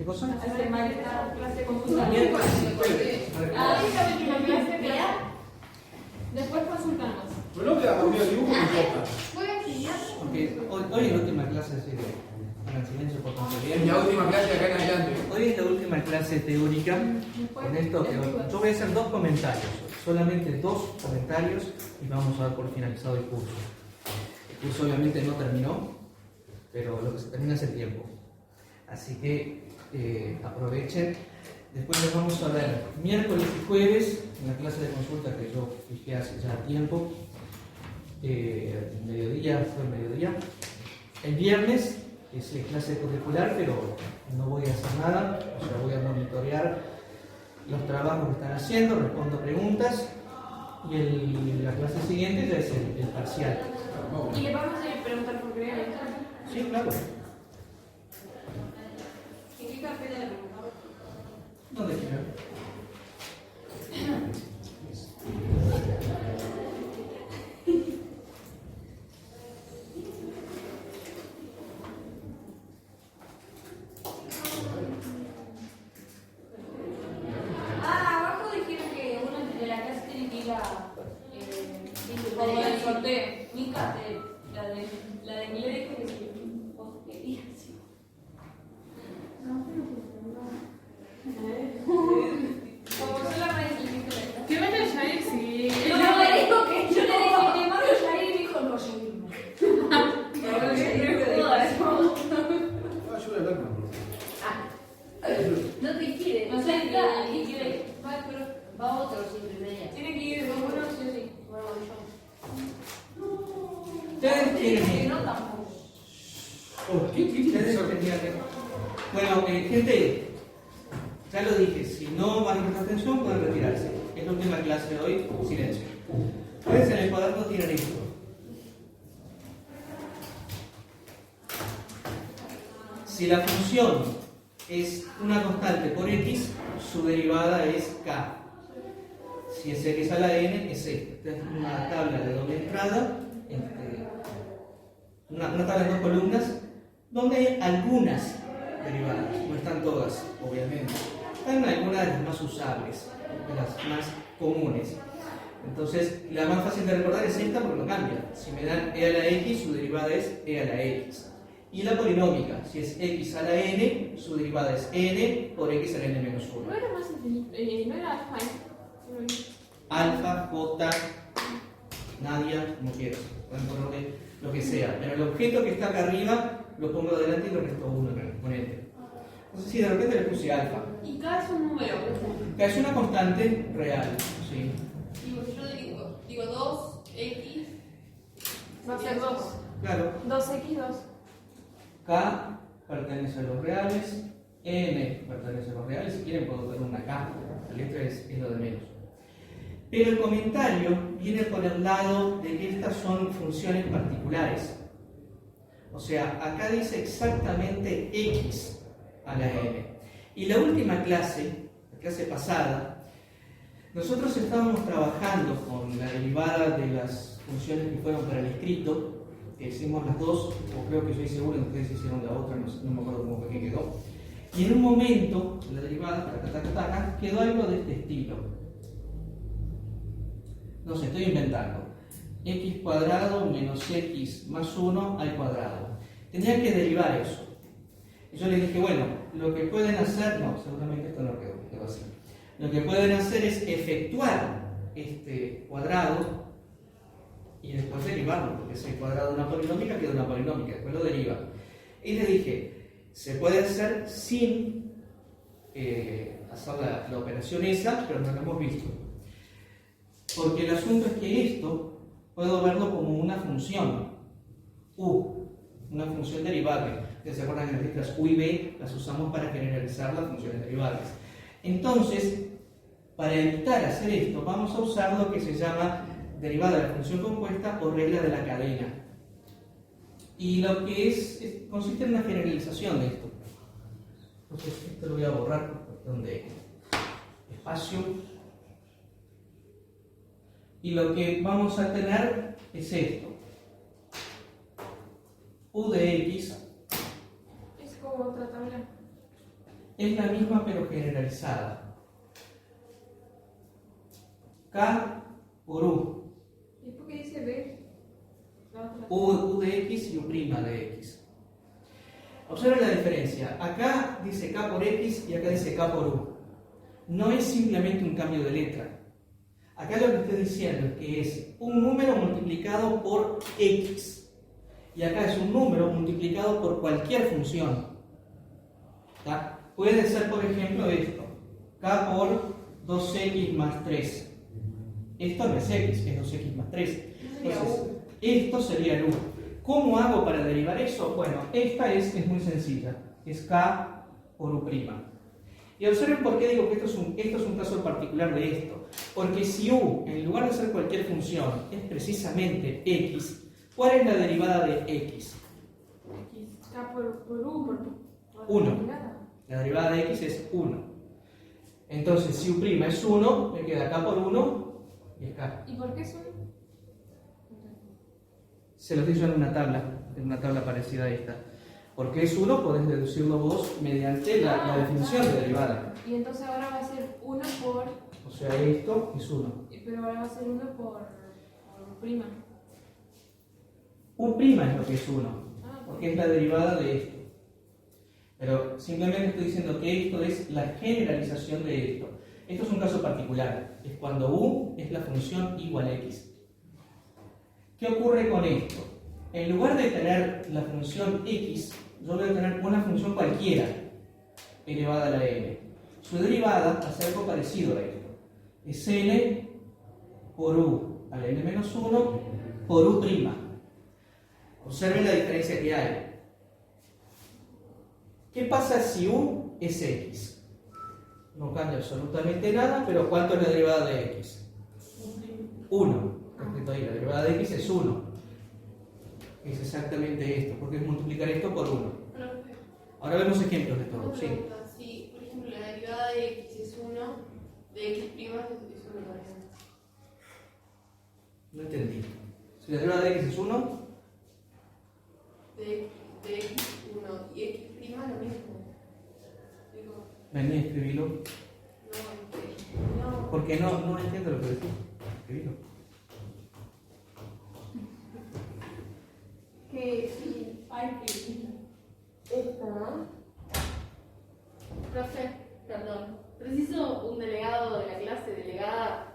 ¿Qué cosa? Hace mal esta clase consulta. Miércoles y Ah, jueves. esta última clase, pero después consultamos. Pero no queda cambiado el dibujo, no importa. Voy a enseñar. Porque hoy es la última clase, así que hagan silencio por favor. Es la última clase de acá en adelante. Hoy es la última clase teórica. Con esto, yo voy a hacer 2 comentarios, solamente 2 comentarios y vamos a dar por finalizado el curso. El curso obviamente no terminó, pero lo que se termina es el tiempo. Así que aprovechen. Después les vamos a ver miércoles y jueves en la clase de consulta que yo fijé hace ya tiempo. Mediodía, fue mediodía. El viernes es clase curricular, pero no voy a hacer nada, o sea, voy a monitorear los trabajos que están haciendo, respondo preguntas y la clase siguiente ya es el parcial. ¿Y le vamos a preguntar por qué? Sí, claro. ¿En qué carpeta le preguntamos? ¿Dónde quieran? Abajo dijeron que uno de la clase tiene que ir a como el sorteo. Mica, la de inglés dijo que sí. ¿Vos querías? Sí. Como soy la más inteligente de la clase. ¿Qué vaya a Yair? Sí. No, me dijo que yo le dije, te mando Yair y me dijo, no, Yair no. Ah, yo voy a hablar con la profe. No te quiere, No sé, y quiere. va otro siempre de ella. Tiene que ir de uno, sí o sí. Bueno, Ustedes quieren ir. No, tampoco. Oh, ¿qué Ustedes tendrían que- Bueno, gente, ya lo dije, si no van a prestar atención pueden retirarse. Es la última clase de hoy, silencio. Ustedes en el cuaderno tienen esto. Si la función es una constante por x, su derivada es k. Si es x a la n, es esta. Esta es una tabla de doble entrada, una tabla en 2 columnas, donde hay algunas derivadas, no están todas, obviamente. Están algunas de las más usables, de las más comunes. Entonces, la más fácil de recordar es esta porque no cambia. Si me dan e a la x, su derivada es e a la x. Y la polinómica, si es x a la n, su derivada es n por x a la n menos 1. No era más inteligente, no era alfa, Alfa, J, Nadia, como quieras. Pueden ponerle lo que sea. Pero el objeto que está acá arriba lo pongo adelante y lo resto 1 con enter. Entonces, si de repente le puse alfa, y K es un número. que es una constante real. ¿Sí? Digo, si yo digo 2x, va a ser 2. Claro. 2x2. K pertenece a los reales, N pertenece a los reales. Si quieren, puedo poner una K. La letra es lo de menos. Pero el comentario viene por el lado de que estas son funciones particulares. O sea, acá dice exactamente x a la n. Y la última clase, la clase pasada, nosotros estábamos trabajando con la derivada de las funciones que fueron para el escrito, que hicimos las dos, o creo que yo hice una y ustedes hicieron la otra, no me acuerdo cómo fue que quedó. Y en un momento, la derivada, quedó algo de este estilo. No sé, estoy inventando. X cuadrado menos x más 1 al cuadrado. Tendrían que derivar eso. Y yo les dije, bueno, lo que pueden hacer, no, seguramente esto no quedó así. Lo que pueden hacer es efectuar este cuadrado y después derivarlo, porque si el cuadrado de una polinómica queda una polinómica, después lo deriva. Y les dije, se puede hacer sin hacer la operación esa, pero no lo hemos visto. Porque el asunto es que esto puedo verlo como una función u, una función derivable. ¿Se acuerdan que las letras u y b las usamos para generalizar las funciones derivables? Entonces, para evitar hacer esto, vamos a usar lo que se llama derivada de la función compuesta o regla de la cadena. Y lo que consiste en una generalización de esto. Entonces, esto lo voy a borrar por cuestión de espacio. Y lo que vamos a tener es esto. U de x Es como otra tabla. es la misma pero generalizada. K por U. ¿Y por qué dice B? La otra. U de X y U' de X. Observen la diferencia. Acá dice K por X y acá dice K por U. No es simplemente un cambio de letra. Acá lo que estoy diciendo es que es un número multiplicado por X. Y acá es un número multiplicado por cualquier función. ¿Tá? Puede ser, por ejemplo, esto. K por 2X más 3. Esto no es X, es 2X más 3. Entonces, esto sería el U. ¿Cómo hago para derivar eso? Bueno, esta es muy sencilla. Es K por U'. Y observen por qué digo que esto es un caso particular de esto. Porque si U, en lugar de ser cualquier función, es precisamente X, ¿cuál es la derivada de X? X. K por U, por 1. La derivada de X es 1. Entonces, si U' es 1, me queda K por 1 y es K. ¿Y por qué es 1? Se los digo en una tabla parecida a esta. Porque es 1, podés deducirlo vos mediante la definición de derivada. Y entonces ahora va a ser 1 por... O sea, esto es 1. Pero ahora va a ser 1 por prima. U' es lo que es 1, porque es la derivada de esto. Pero simplemente estoy diciendo que esto es la generalización de esto. Esto es un caso particular. Es cuando U es la función igual a X. ¿Qué ocurre con esto? En lugar de tener la función X, yo voy a tener una función cualquiera elevada a la n. Su derivada hace algo parecido a esto. Es n por u a la n menos 1 por u'. Observen la diferencia que hay. ¿Qué pasa si u es x? No cambia absolutamente nada, pero ¿cuánto es la derivada de x? 1. La derivada de x es 1. Es exactamente esto, porque es multiplicar esto por 1. Ahora vemos ejemplos de todo. Sí. Si, por ejemplo, la derivada de x es 1, de x' es 1 también. No entendí. Si la derivada de x es 1, De x 1 y x' es lo mismo. Digo, vení a escribirlo. no, Porque no entiendo lo que decís. Escribilo. que si Ay, que... esta, ¿no? Profe, perdón. Preciso un delegado de la clase, delegada.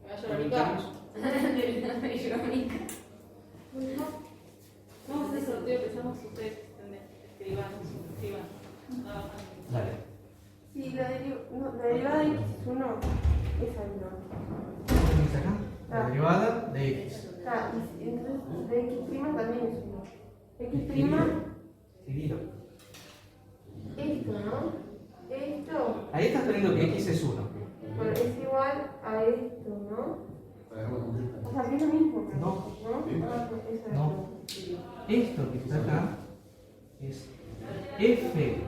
¿Me va a llorar ¿Comentarios? Me lloró Mica. Vamos a hacer sorteo, pensamos que ustedes escriban. Dale. Sí, la derivada de x es 1, esa no. ¿Qué dice acá? La derivada de x. Entonces de x' también es 1. X', Escribilo. esto, ¿no? Esto Ahí estás poniendo que x es 1. bueno, es igual a esto, ¿no? O sea, que es lo mismo, pero No. ¿no? Ah, eso es. No. Esto que está acá es f'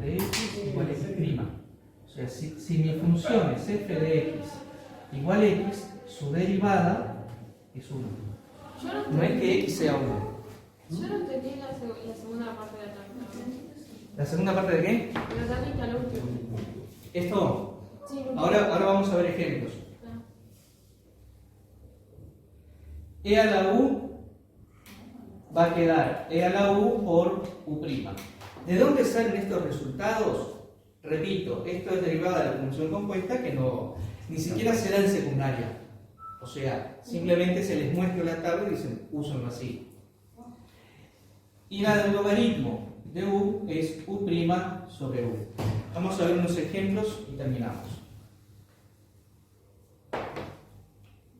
de x igual a x'. O sea, si mi función es f de x igual a x, su derivada es 1. No es que x sea 1. Yo no entendí la segunda parte de la tabla. ¿La segunda parte de qué? Pero también está lo último. Esto. Sí, Ahora vamos a ver ejemplos. E a la u va a quedar E a la u por u'. ¿De dónde salen estos resultados? Repito, esto es derivada de la función compuesta que ni siquiera se da en secundaria. O sea, simplemente se les muestra la tabla y dicen, úsenlo así. Y la del logaritmo de u es u' sobre u. Vamos a ver unos ejemplos y terminamos.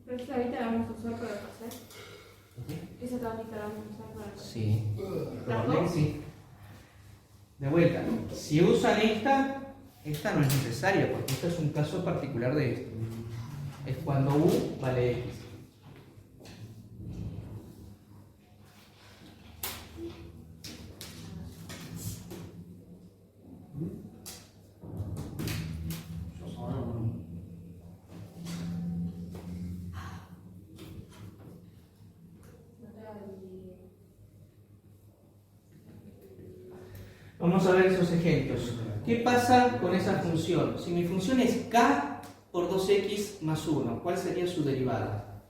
Pero esta ahorita la vamos a usar para pasar. Esa tablita la vamos a usar para pasar. Sí, probablemente sí. De vuelta, si usan esta no es necesaria porque esto es un caso particular de esto. Es cuando u vale x. Vamos a ver esos ejemplos. ¿Qué pasa con esa función? Si mi función es k por 2x más 1, ¿cuál sería su derivada?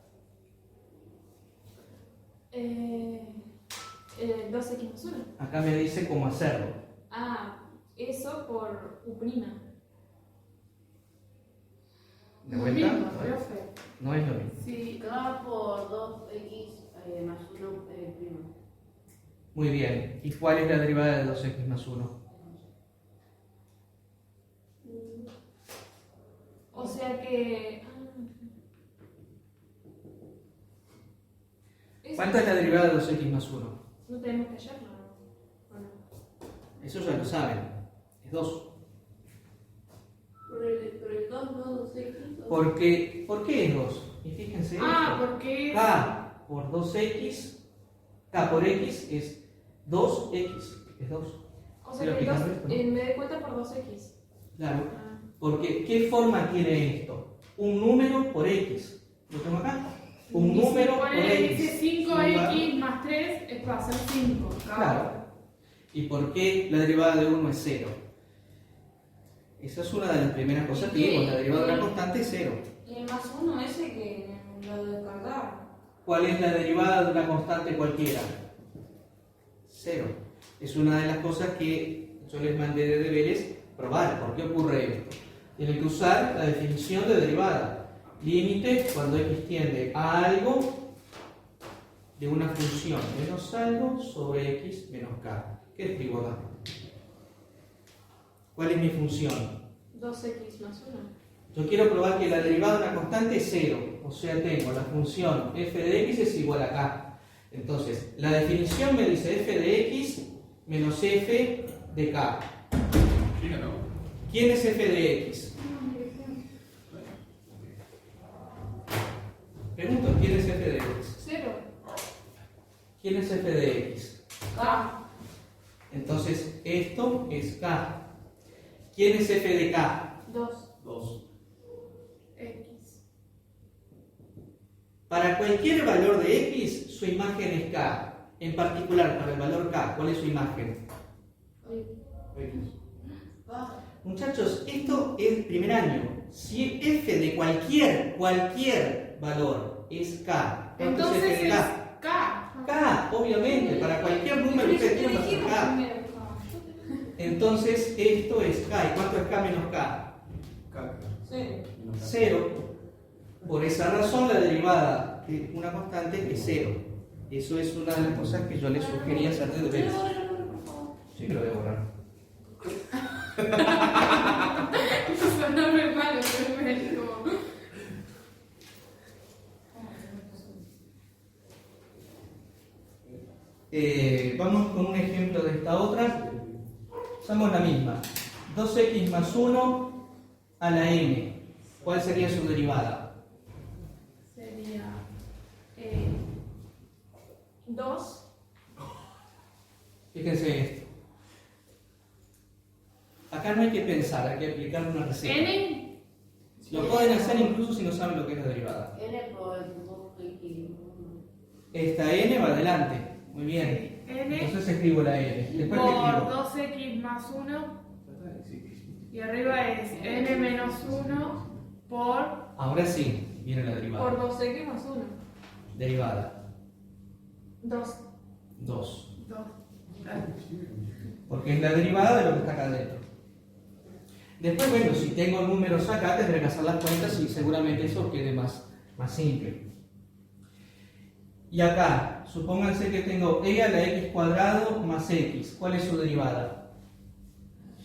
2x más 1. Acá me dice cómo hacerlo. Eso por u'. ¿De vuelta? Profe. No es lo mismo. Sí, K por 2x más 1 primo. Muy bien. ¿Y cuál es la derivada de 2x más 1? O sea que... ¿Cuánto es la derivada de 2x más 1? No tenemos que hallarlo, ¿o no? Eso ya lo saben. Es 2. Por el 2, no 2x. ¿Por qué es 2? Y fíjense esto. Porque es... K por 2x, K por x es 2x, es 2. O sea que 2, me doy cuenta por 2x. Claro, porque ¿qué forma tiene esto? Un número por x. ¿Lo tengo acá? Un número por x. Dice 5x más 3 es para hacer 5. Claro. ¿Y por qué la derivada de 1 es 0? Esa es una de las primeras cosas que vimos. La derivada de una constante es 0. Y el más 1 ese que lo descartar. ¿Cuál es la derivada de una constante cualquiera? 0. Es una de las cosas que yo les mandé de deberes probar. ¿Por qué ocurre esto? Tienen que usar la definición de derivada. Límite cuando x tiende a algo de una función menos algo sobre x menos k. ¿Qué escribo acá? ¿Cuál es mi función? 2x más 1. Yo quiero probar que la derivada de una constante es 0. O sea, tengo la función f de x es igual a k. Entonces, la definición me dice f de x menos f de k. ¿Quién es f de x? Pregunto, ¿quién es f de x? 0. ¿Quién es f de x? K. Entonces, esto es k. ¿Quién es f de k? 2. 2. X. Para cualquier valor de x, su imagen es k. En particular, para el valor k, ¿cuál es su imagen? Muchachos, esto es primer año. Si f de cualquier valor es k, ¿cuánto es Entonces f de es k? K. K, obviamente, para cualquier número que ustedes quieran hacer k. Entonces, esto es k. ¿Y cuánto es k menos k? 0. Por esa razón, la derivada de una constante es 0. Eso es una de las cosas que yo les sugería hacer de deberes. Sí, que lo voy a borrar. Sonó muy malo, pero es como... Vamos con un ejemplo de esta otra. Usamos la misma. 2x más 1 a la n. ¿Cuál sería su derivada? Sería... 2. Fíjense esto. Acá no hay que pensar, hay que aplicar una receta. N. Lo pueden hacer incluso si no saben lo que es la derivada. N por 2x. Esta n va adelante. Muy bien. N Entonces escribo la n. Después le por escribo. 2x más 1. Y arriba es n menos 1 por... Ahora sí, viene la Por derivada. 2x más 1. Derivada. 2. 2. 2. Porque es la derivada de lo que está acá adentro. Después, bueno, si tengo números acá, tendré que hacer las cuentas y seguramente eso quede más simple. Y acá, supónganse que tengo e a la x cuadrado más x. ¿Cuál es su derivada?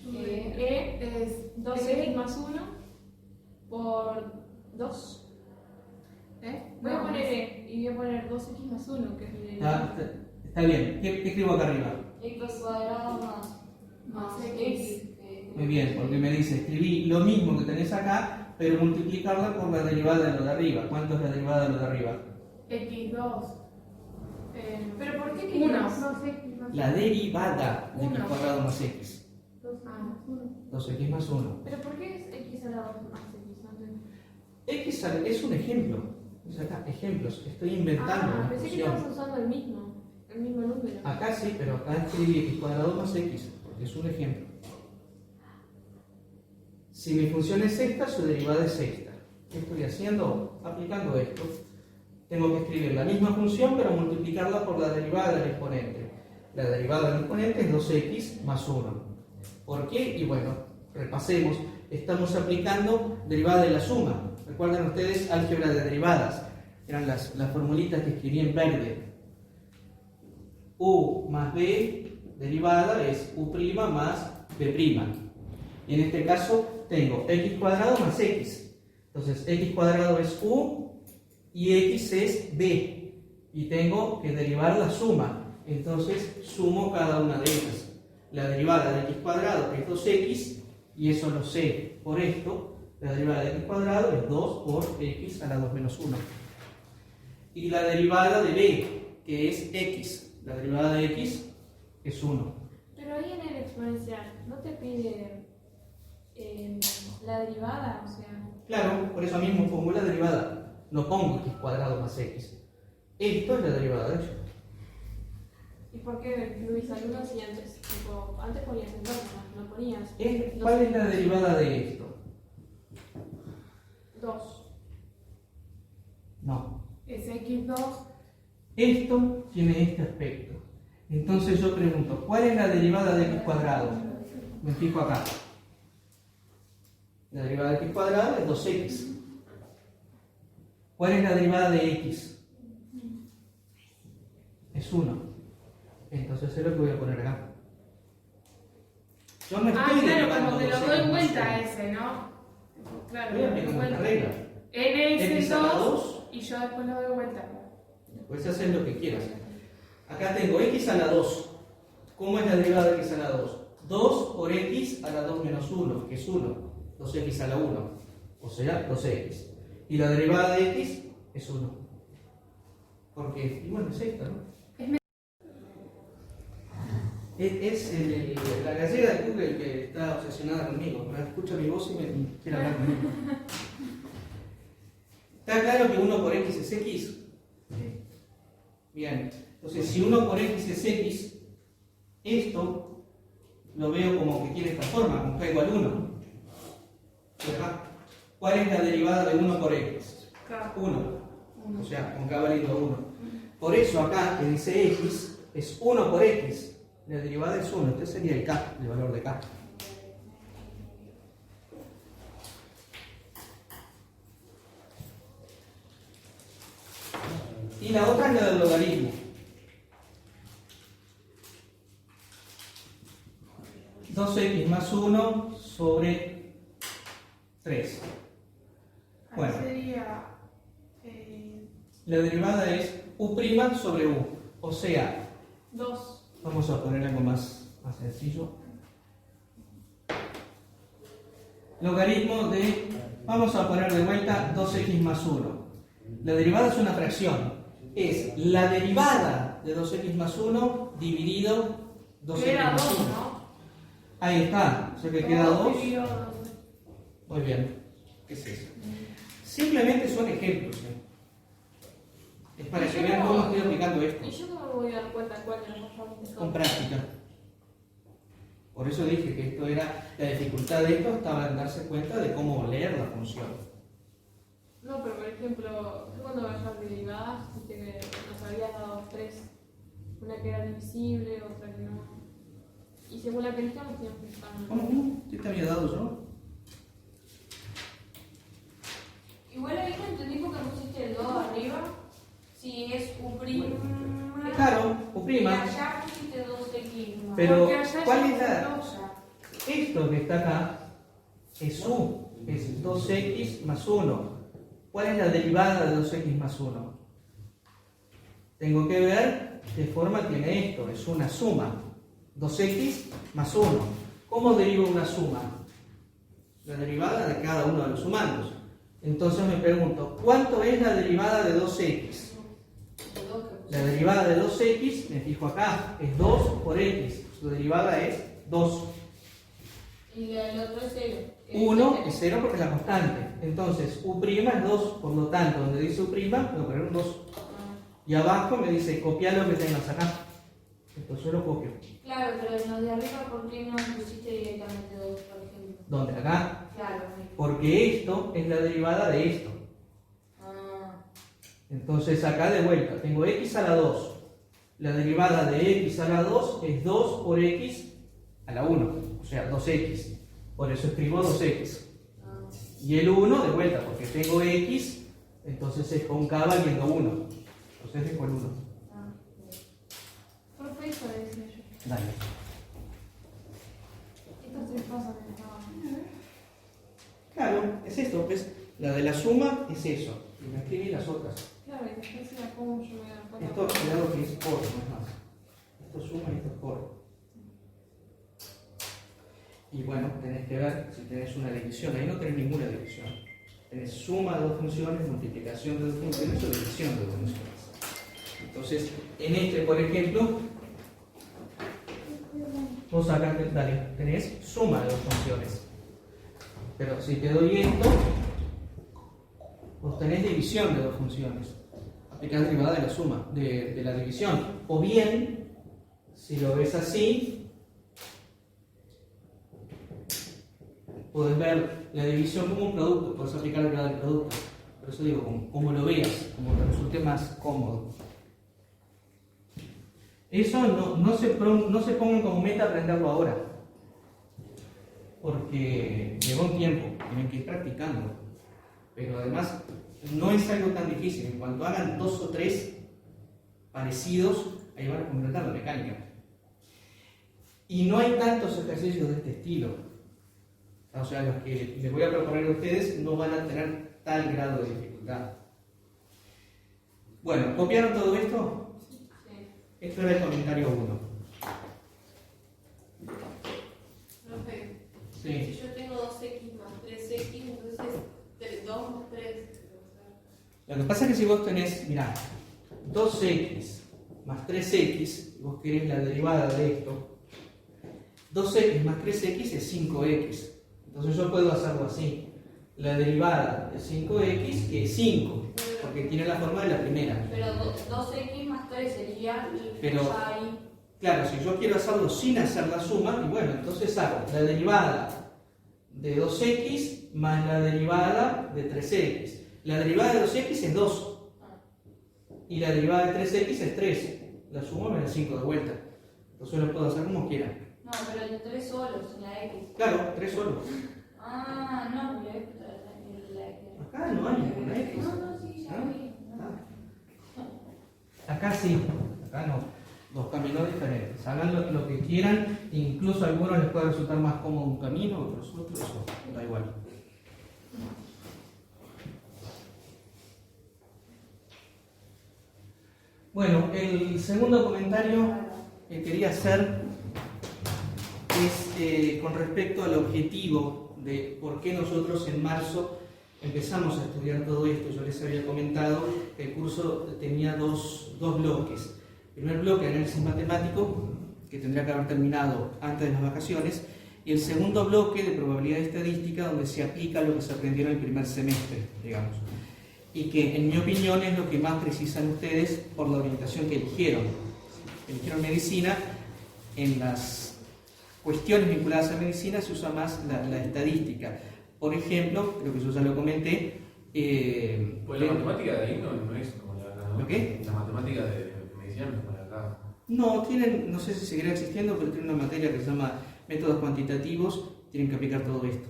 E es 2x más 1 por 2. Voy a poner E y voy a poner 2x más 1, que es el... Está bien. ¿Qué escribo acá arriba? X cuadrado más X. Muy bien, porque me dice, escribí lo mismo que tenés acá, pero multiplicarla por la derivada de lo de arriba. ¿Cuánto es la derivada de lo de arriba? X2. ¿Pero por qué 1. queríamos? La derivada de x Uno. cuadrado más x. 2x más 1. ¿Pero por qué es X a la 2 más X? No entiendo. X es un ejemplo. O sea, acá, ejemplos. Estoy inventando una Pensé que función. estabas usando el mismo número. Acá sí, pero acá escribí x cuadrado más x, porque es un ejemplo. Si mi función es esta, su derivada es esta. ¿Qué estoy haciendo? Aplicando esto. Tengo que escribir la misma función, pero multiplicarla por la derivada del exponente. La derivada del exponente es 2x más 1. ¿Por qué? Y bueno, repasemos. Estamos aplicando derivada de la suma. Recuerden ustedes álgebra de derivadas. Eran las formulitas que escribí en verde. U más B derivada es U' más B'. Y en este caso tengo x cuadrado más x. Entonces x cuadrado es U y x es B. Y tengo que derivar la suma. Entonces sumo cada una de ellas. La derivada de x cuadrado es 2x, y eso lo sé por esto. La derivada de x cuadrado es 2 por x a la 2 menos 1. Y la derivada de b, que es x. La derivada de x es 1. Pero ahí en el exponencial, ¿no te pide la derivada? O sea, Claro, por eso mismo pongo la derivada. No pongo x cuadrado más x. Esto es la derivada de ello. ¿y por qué incluís algunos y antes? Tipo, antes ponías en dos, no ponías. ¿Cuál es la derivada de esto? 2. No. Es x2. Esto tiene este aspecto. Entonces yo pregunto, ¿cuál es la derivada de x cuadrado? Me fijo acá. La derivada de x cuadrado es 2x. ¿Cuál es la derivada de x? Es 1. Entonces es lo que voy a poner acá. Yo no estoy Claro, derivando como te lo 2x doy más vuelta 1. ese, ¿no? Claro, Voy a aplicar una regla. n es X a la 2 2. y yo después lo doy vuelta. Puedes hacer lo que quieras. Acá tengo x a la 2. ¿Cómo es la derivada de x a la 2? 2 por x a la 2 menos 1, que es 1. 2x a la 1. O sea, 2x. Y la derivada de x es 1. Porque, y bueno, es esta, ¿no? Es la gallega de Google que está obsesionada conmigo. Ahora escucha mi voz y me quiere hablar conmigo. ¿Está claro que 1 por x es x? Bien. Entonces, si 1 por x es x, esto lo veo como que tiene esta forma, con k igual 1. ¿Verdad? ¿Cuál es la derivada de 1 por x? 1. O sea, con k valiendo 1. Por eso acá, que dice x, es 1 por x. La derivada es 1. Este sería el k, el valor de k. Y la otra es la del logaritmo. 2x más 1 sobre 3. Bueno, Sería. la derivada es u' sobre u. O sea, 2. vamos a poner algo más sencillo. Logaritmo de, vamos a poner de vuelta 2x más 1. La derivada es una fracción. Es la derivada de 2x más 1 dividido 2x Queda más 2, 1. ¿no? Ahí está, o sea que queda 2. Dividido Muy bien. ¿Qué es eso? Simplemente son ejemplos. Es para que vean cómo estoy aplicando esto. ¿Y yo cómo me voy a dar cuenta cuál de los dos Con práctica. Por eso dije que esto era, la dificultad de esto estaba en darse cuenta de cómo leer la función. No, pero por ejemplo, yo cuando vayas de derivadas, viste que nos habías dado 3. Una que era divisible, otra que no. Y según la que elijamos, teníamos que estar. ¿Cómo? ¿Qué te había dado yo? Igual ahí no entendí porque pusiste el 2 arriba. Si es U'. Claro, U'. Y allá pusiste 2x. Pero, Porque allá ¿cuál ya es la...? dos ya. Esto que está acá es u, es 2x más 1. ¿Cuál es la derivada de 2x más 1? Tengo que ver qué forma tiene esto, es una suma. 2x más 1. ¿Cómo derivo una suma? La derivada de cada uno de los sumandos. Entonces me pregunto, ¿cuánto es la derivada de 2x? La derivada de 2x, me fijo acá, es 2 por x. Su derivada es 2. Y el otro es 0. 1 es 0 porque es la constante. Entonces, u' es 2, por lo tanto, donde dice u', voy a poner un 2. Y abajo me dice, copia lo que tengas acá. Entonces yo lo copio. Claro, pero en los de arriba, ¿por qué no pusiste directamente 2, por ejemplo? ¿Dónde? Acá. Claro. Porque esto es la derivada de esto. Ah, Entonces acá de vuelta, tengo x a la 2. La derivada de x a la 2 es 2 por x a la 1, o sea, 2x. Por eso escribo 2x. ah. Y el 1 de vuelta, porque tengo x, entonces es cóncava yendo 1. Entonces dejo el 1. Ah, Profe, eso le decía yo. Dale. Estos tres pasos me estaban. Claro, es esto, pues la de la suma es eso. Y me escribí las otras. Claro, y después era como yo me da cuenta. Esto, cuidado que es por, no es más. Esto suma y esto es por. Y bueno, tenés que ver si tenés una división. Ahí no tenés ninguna división. Tenés suma de dos funciones, multiplicación de dos funciones o división de dos funciones. Entonces, en este, por ejemplo, vos acá, dale, tenés suma de dos funciones. Pero si te doy esto, vos tenés división de dos funciones. Aplicás derivada de la suma, de la división. O bien, si lo ves así, podés ver la división como un producto, podés aplicar derivada del producto. Por eso digo, como lo veas, como te resulte más cómodo. Eso no se pongan como meta aprenderlo ahora, porque lleva un tiempo, tienen que ir practicando. Pero además, no es algo tan difícil. En cuanto hagan 2 o 3 parecidos, ahí van a completar la mecánica. Y no hay tantos ejercicios de este estilo. O sea, los que les voy a proponer a ustedes no van a tener tal grado de dificultad. Bueno, ¿copiaron todo esto? Esto era el comentario 1. Profe, Sí. si yo tengo 2x más 3x, entonces 2 más 3. Lo que pasa es que si vos tenés, mirá, 2x más 3x, y vos querés la derivada de esto, 2x más 3x es 5x. Entonces yo puedo hacerlo así. La derivada de 5x es 5, porque tiene la forma de la primera. Pero 2x más 3 sería y Pero- ya ahí. Claro, si yo quiero hacerlo sin hacer la suma, y bueno, entonces hago la derivada de 2x más la derivada de 3x. La derivada de 2x es 2. Y la derivada de 3x es 3. La suma me da 5 de vuelta. Entonces lo puedo hacer como quiera. No, pero el 3 solos, sin la x. Claro, 3 solos. Ah, no, la x la x. Acá no hay ninguna x. No, sí, ya ¿Ah? vi. Acá sí, acá no. Dos caminos diferentes. Hagan lo que quieran, incluso a algunos les puede resultar más cómodo un camino, otros otros, eso da igual. Bueno, el segundo comentario que quería hacer es con respecto al objetivo de por qué nosotros en marzo empezamos a estudiar todo esto. Yo les había comentado que el curso tenía dos bloques. El primer bloque, análisis matemático, que tendría que haber terminado antes de las vacaciones, y el segundo bloque de probabilidad estadística, donde se aplica lo que se aprendió en el primer semestre, digamos. Y que, en mi opinión, es lo que más precisan ustedes por la orientación que eligieron. Eligieron medicina. En las cuestiones vinculadas a medicina se usa más la estadística. Por ejemplo, creo que yo ya lo comenté. Pues la matemática de ahí no es como la de acá, ¿no? ¿Lo qué? La matemática de medicina no es como la de acá. No, tienen, no sé si seguirá existiendo, pero tienen una materia que se llama métodos cuantitativos, tienen que aplicar todo esto.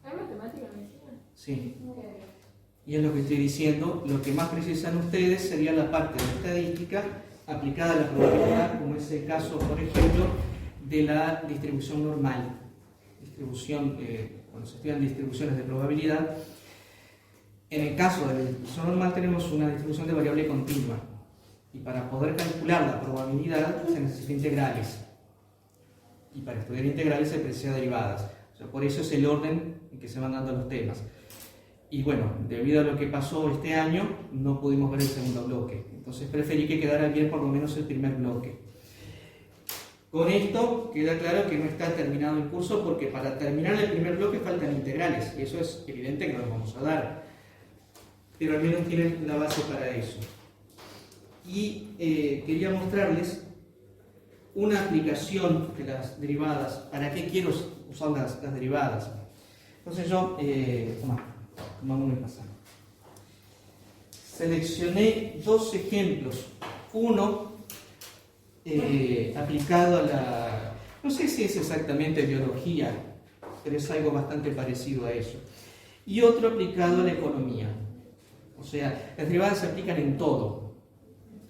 ¿Hay matemática en medicina? Sí. Ok. Y es lo que estoy diciendo, lo que más precisan ustedes sería la parte de estadística aplicada a la probabilidad, como es el caso, por ejemplo, de la distribución normal. Cuando se estudian distribuciones de probabilidad, en el caso de la distribución normal tenemos una distribución de variable continua. Y para poder calcular la probabilidad se necesitan integrales. Y para estudiar integrales se precisa derivadas. O sea, por eso es el orden en que se van dando los temas. Y bueno, debido a lo que pasó este año, no pudimos ver el segundo bloque. Entonces preferí que quedara bien por lo menos el primer bloque. Con esto queda claro que no está terminado el curso, porque para terminar el primer bloque faltan integrales. Y eso es evidente que no los vamos a dar. Pero al menos tienen la base para eso. Y quería mostrarles una aplicación de las derivadas. ¿Para qué quiero usar las derivadas. Entonces yo, tomamos el pasaje. Seleccioné dos ejemplos. Uno aplicado a la... No sé si es exactamente biología, pero es algo bastante parecido a eso. Y otro aplicado a la economía. O sea, las derivadas se aplican en todo,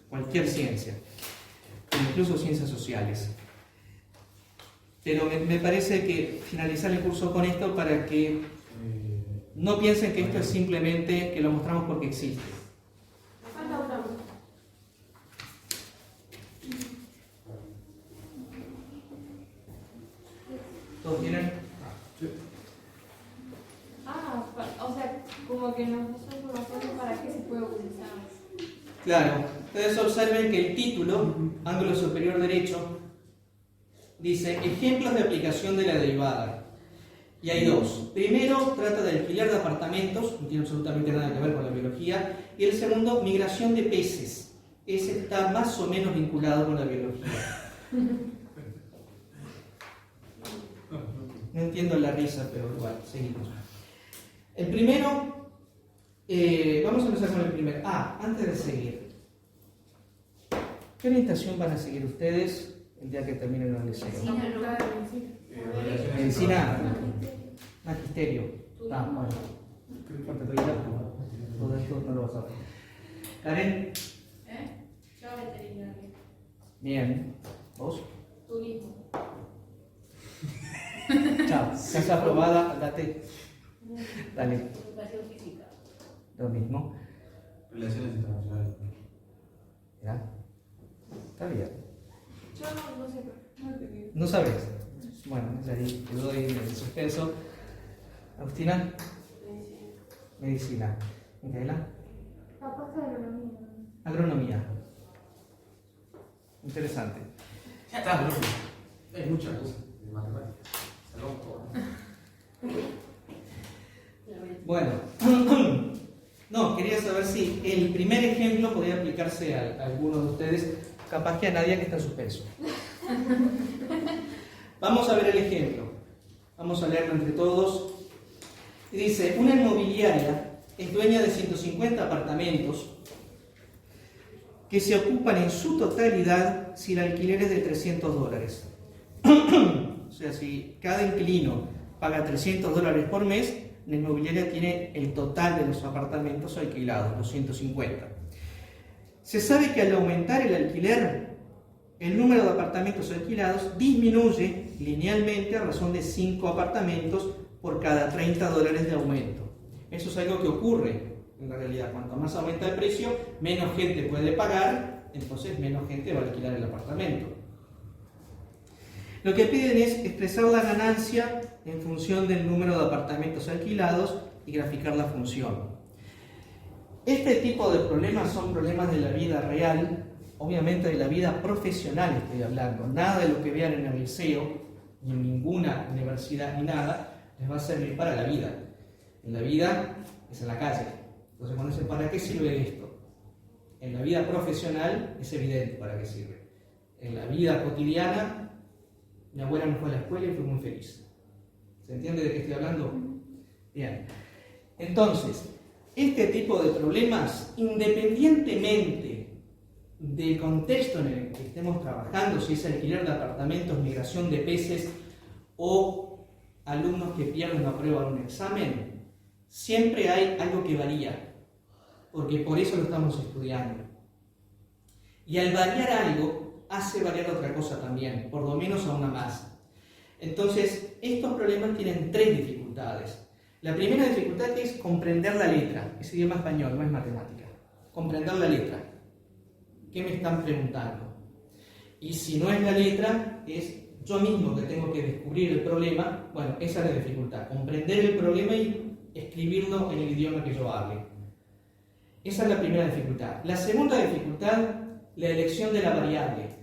cualquier ciencia, incluso ciencias sociales. Pero me parece que finalizar el curso con esto para que no piensen que esto es simplemente que lo mostramos porque existe. Falta una. ¿Todos tienen? O sea, como que nos da información para qué se puede utilizar. Claro, ustedes observen que el título, ángulo superior derecho, dice ejemplos de aplicación de la derivada. Y hay dos. Primero, trata de alquiler de apartamentos, no tiene absolutamente nada que ver con la biología. Y el segundo, migración de peces. Ese está más o menos vinculado con la biología. No entiendo la risa, pero igual, seguimos. El primero, vamos a empezar con el primero. Antes de seguir, ¿qué orientación van a seguir ustedes el día que terminen el liceo? Medicina, magisterio. Bueno. Todo esto no lo vas a ver. Karen. Yo veterinaria. Bien. ¿Vos? Turismo. Chao. Casa aprobada, andate. Dale. Educación física. Lo mismo. Relaciones internacionales. ¿Ya? Está bien. Yo no sé. ¿No sabes? Bueno, ahí te doy el suspenso. Agustina. Medicina. Micaela. Capaz de agronomía. Agronomía. Interesante. Ya está, bro. Hay muchas cosas de matemáticas. Salón todo. Bueno. No, quería saber si el primer ejemplo podía aplicarse a alguno de ustedes, capaz que a nadie que está en suspenso. Vamos a ver el ejemplo. Vamos a leerlo entre todos. Y dice, una inmobiliaria es dueña de 150 apartamentos que se ocupan en su totalidad si el alquiler es de $300. O sea, si cada inquilino paga $300 por mes, la inmobiliaria tiene el total de los apartamentos alquilados, los 150. Se sabe que al aumentar el alquiler, el número de apartamentos alquilados disminuye linealmente a razón de 5 apartamentos por cada $30 de aumento. Eso es algo que ocurre en la realidad. Cuanto más aumenta el precio, menos gente puede pagar, entonces menos gente va a alquilar el apartamento. Lo que piden es expresar la ganancia en función del número de apartamentos alquilados y graficar la función. Este tipo de problemas son problemas de la vida real, obviamente de la vida profesional estoy hablando. Nada de lo que vean en el liceo, ni en ninguna universidad, ni nada, les va a servir para la vida. En la vida es en la calle. Entonces cuando dicen, ¿para qué sirve esto? En la vida profesional es evidente para qué sirve. En la vida cotidiana, mi abuela no fue a la escuela y fue muy feliz. ¿Se entiende de qué estoy hablando? Bien. Entonces, este tipo de problemas, independientemente del contexto en el que estemos trabajando, si es alquiler de apartamentos, migración de peces o alumnos que pierden o aprueban un examen, siempre hay algo que varía, porque por eso lo estamos estudiando. Y al variar algo, hace variar otra cosa también, por lo menos a una más. Entonces, estos problemas tienen 3 dificultades. La primera dificultad es comprender la letra, es idioma español, no es matemática. Comprender la letra. ¿Qué me están preguntando? Y si no es la letra, es yo mismo que tengo que descubrir el problema. Bueno, esa es la dificultad, comprender el problema y escribirlo en el idioma que yo hable. Esa es la primera dificultad. La segunda dificultad, la elección de la variable.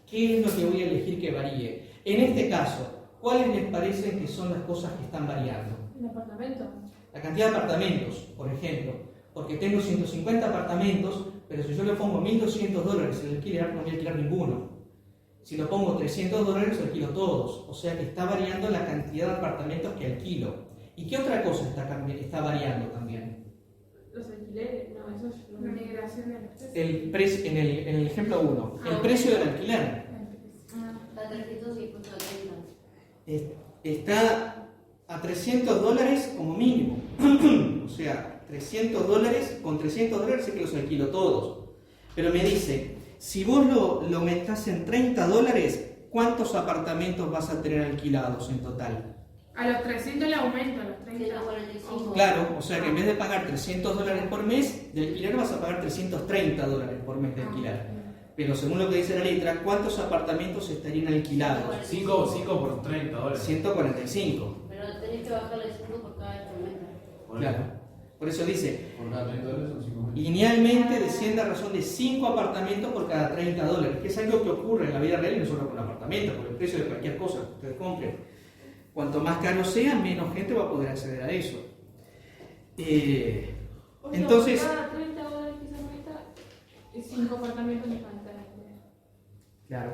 ¿Qué es lo que voy a elegir que varíe? En este caso, ¿cuáles les parecen que son las cosas que están variando? ¿El apartamento? La cantidad de apartamentos, por ejemplo. Porque tengo 150 apartamentos, pero si yo le pongo $1.200 en alquiler, no voy a alquilar ninguno. Si lo pongo $300, alquilo todos. O sea que está variando la cantidad de apartamentos que alquilo. ¿Y qué otra cosa está variando también? Los alquileres, no, eso es lo La mismo. migración de los precios. En el ejemplo 1, el precio del alquiler Está 300 y puesto 30. está a $300 como mínimo. O sea, $300, con $300 sé que los alquilo todos. Pero me dice, si vos lo aumentás en $30, ¿cuántos apartamentos vas a tener alquilados en total? A los 300 le aumento, a los 30. 145. Claro, o sea que en vez de pagar $300 por mes de alquiler vas a pagar $330 por mes de alquiler. Pero según lo que dice la letra, ¿cuántos apartamentos estarían alquilados? 5 por $30. 145. Pero tenés que bajarle 5 por cada vez que aumenta. Claro. Por eso dice, Por cada $30 son 5 mil. linealmente desciende a razón de 5 apartamentos por cada $30, que es algo que ocurre en la vida real y no solo con apartamentos, por el precio de cualquier cosa que ustedes compren. Cuanto más caro sea, menos gente va a poder acceder a eso. O sea, Entonces, cada $30 que se aumenta, 5 apartamentos me faltan. claro,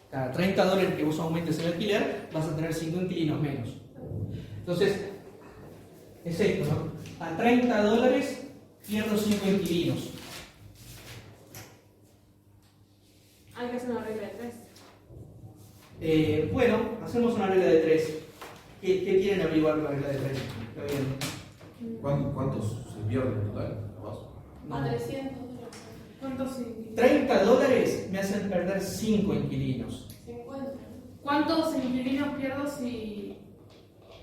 cada $30 que vos aumentes el alquiler, vas a tener 5 inquilinos menos. Entonces, es esto, ¿no? A $30 pierdo 5 inquilinos. Hay que hacer una regla de 3. Bueno, hacemos una regla de 3. ¿Qué quieren averiguar con la regla de 3? Está bien. ¿Cuántos se pierden en total? No. A 300. ¿Cuántos inquilinos? $30 me hacen perder 5 inquilinos. 50. ¿Cuántos inquilinos pierdo si.?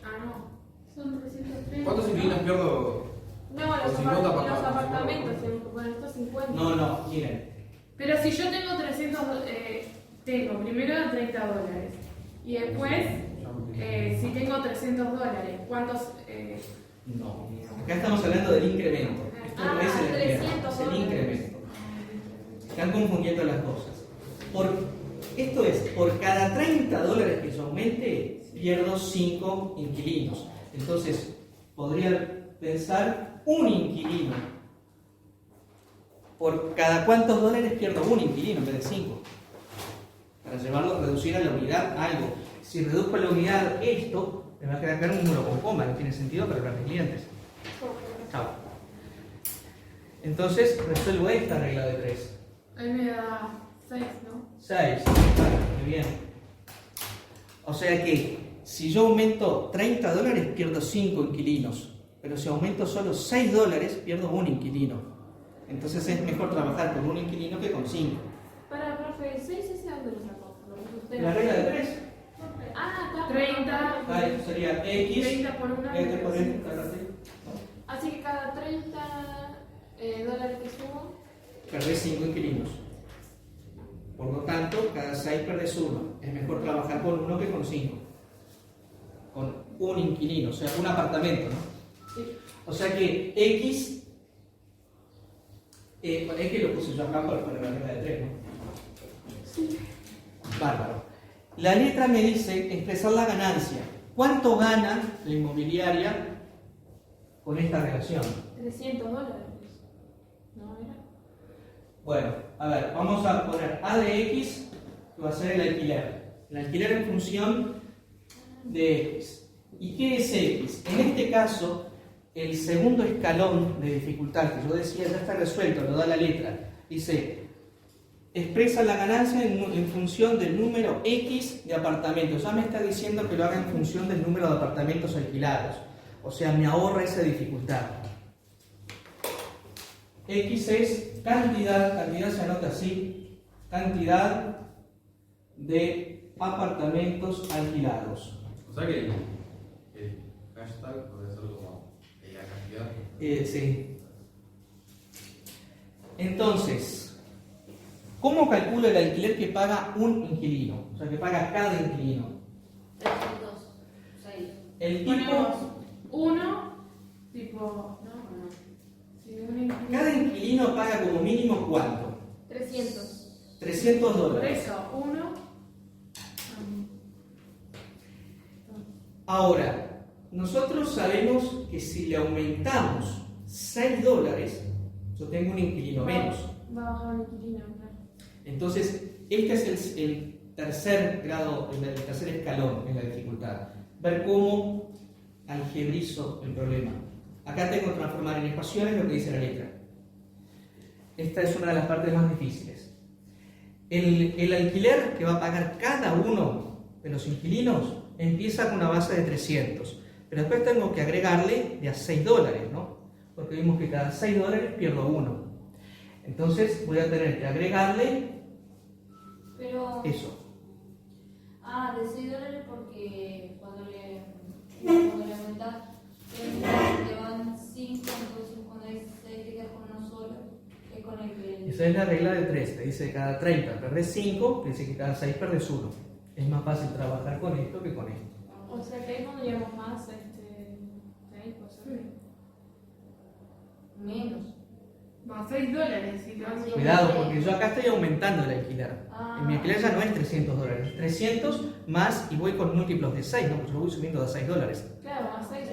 Ah, no. Son 330. ¿Cuántos inquilinos pierdo? No, los, Con 50 los apartamentos. apartamentos tenemos que poner estos 50. No, miren. Pero si yo tengo 300. Tengo primero $30. Y después, si tengo $300, ¿cuántos.? No. Acá estamos hablando del incremento. Esto no es el alquiler, es el incremento. Están confundiendo las cosas. Esto es, por cada $30 que yo aumente, pierdo 5 inquilinos. Entonces, podría pensar un inquilino. ¿Por cada cuántos dólares pierdo un inquilino en vez de 5? Para llevarlo, reducir a la unidad algo. Si reduzco a la unidad esto, me va a quedar un número con coma, no tiene sentido para los clientes. Chao. Entonces, resuelvo esta regla de 3. Ahí me da 6, ¿no? 6. Muy bien. O sea que si yo aumento $30, pierdo 5 inquilinos. Pero si aumento solo $6, pierdo un inquilino. Entonces es mejor trabajar con un inquilino que con 5. Para, profe, 6 ese dónde lo sacó. Lo puso usted. La regla de 3. Ah, está. 30. Ah, esto sería X. 30 por 1. Este por este, claro, sí. Así que cada 30 dólares que subo, Perdés 5 inquilinos. Por lo tanto, cada 6 perdés 1. Es mejor trabajar con 1 que con 5. Con un inquilino, o sea, un apartamento, ¿no? sí. O sea que X. X lo puse yo acá para la regla de 3, ¿no? Sí. Bárbaro. La letra me dice expresar la ganancia. ¿Cuánto gana la inmobiliaria con esta relación? $300. ¿No era? Bueno, a ver, vamos a poner A de X, que va a ser el alquiler. El alquiler en función de X. ¿Y qué es X? En este caso, el segundo escalón de dificultad que yo decía ya está resuelto, lo da la letra. Dice, expresa la ganancia en función del número X de apartamentos. Ya me está diciendo que lo haga en función del número de apartamentos alquilados. O sea, me ahorra esa dificultad. X es cantidad se anota así, cantidad de apartamentos alquilados. O sea que el hashtag puede ser como la cantidad. Sí. Entonces, ¿cómo calculo el alquiler que paga un inquilino? O sea, que paga cada inquilino. 306. El tipo, Ponemos 1, tipo. No. Si un inquilino. cada inquilino paga como mínimo ¿cuánto? 300. $300. Por eso, 1. Ahora, nosotros sabemos que si le aumentamos $6, yo tengo un inquilino menos. Va a bajar un inquilino, claro. Entonces, este es el tercer grado, el tercer escalón en la dificultad. Ver cómo algebrizo el problema. Acá tengo que transformar en ecuaciones lo que dice la letra. Esta es una de las partes más difíciles. El alquiler que va a pagar cada uno de los inquilinos empieza con una base de 300, pero después tengo que agregarle de a $6, ¿no? Porque vimos que cada $6 pierdo 1. Entonces voy a tener que agregarle Pero. eso. De $6 porque cuando le aumentas, te van 5, entonces cuando hay 6 te quedas con uno solo, es con el que. Esa es la regla de 3, te dice que cada 30 perdés 5, te dice que cada 6 perdés 1. Es más fácil trabajar con esto que con esto. O sea que ahí pondríamos más, ahí, pues, Menos. Más $6. Si te vas a- Cuidado, porque yo acá estoy aumentando el alquiler. En mi alquiler ya no es $300, 300 más y voy con múltiplos de 6, ¿no? Pues yo voy subiendo de $6. claro, más 6.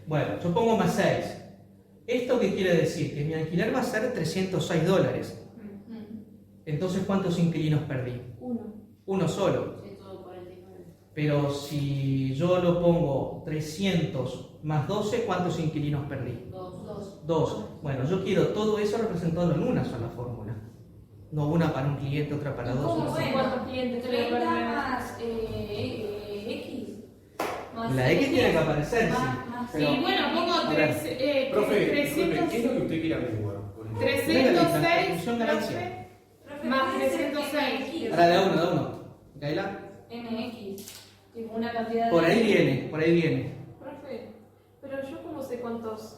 Bueno, yo pongo más 6. ¿Esto qué quiere decir? Que mi alquiler va a ser $306. Entonces, ¿cuántos inquilinos perdí? Uno solo. 149. Pero si yo lo pongo 300 más 12, ¿cuántos inquilinos perdí? 2. 2. Bueno, yo quiero todo eso representado en una sola fórmula. No una para un cliente, otra para dos. ¿Cómo una sé para- cuántos clientes tengo que 30 perder? más X. Más La X tiene que aparecer, sí. Más Pero- Sí, bueno, pongo A ver. Profe, 300. ¿qué es lo que usted quiere averiguar? con esto? 306 Función ganancia. más 306. Ahora de uno. ¿Gaila? MX. Tipo una cantidad Por de. ahí viene, por ahí viene. Profe, pero yo cómo sé cuántos.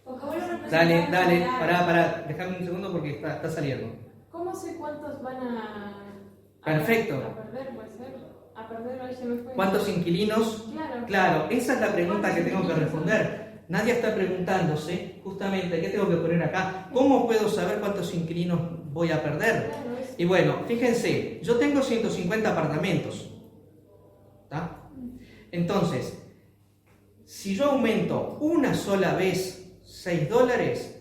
Porque vos lo representás Dale, en la- pará, déjame un segundo porque está saliendo. ¿Cómo sé cuántos van a. Perfecto. A perder, puede ser. A perder, ahí se me fue. ¿Cuántos inquilinos? Claro. Claro, esa es la pregunta que tengo que responder. Nadie está preguntándose, justamente, ¿qué tengo que poner acá? ¿Cómo puedo saber cuántos inquilinos voy a perder? Claro, es. Y bueno, fíjense, yo tengo 150 apartamentos. ¿Tá? Entonces, si yo aumento una sola vez $6,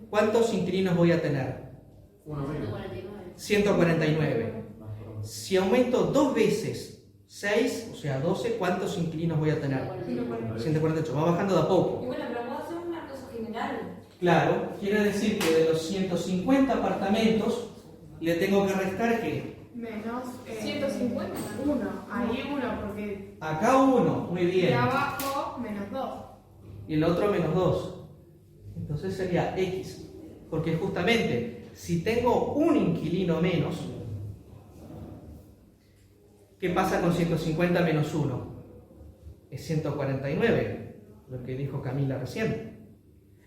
¿cuántos inquilinos voy a tener? Uno menos. 149. 149. Más perdón. Si aumento dos veces 6, o sea 12, ¿cuántos inquilinos voy a tener? 148, va bajando de a poco. Y bueno, pero puedo hacer una cosa general. Claro, quiere decir que de los 150 apartamentos le tengo que restar que Menos 150. 1. Ahí 1, porque acá 1, muy de bien, abajo menos 2. y el otro menos 2. Entonces sería X, porque justamente si tengo un inquilino menos, ¿qué pasa con 150 menos 1? Es 149, lo que dijo Camila recién.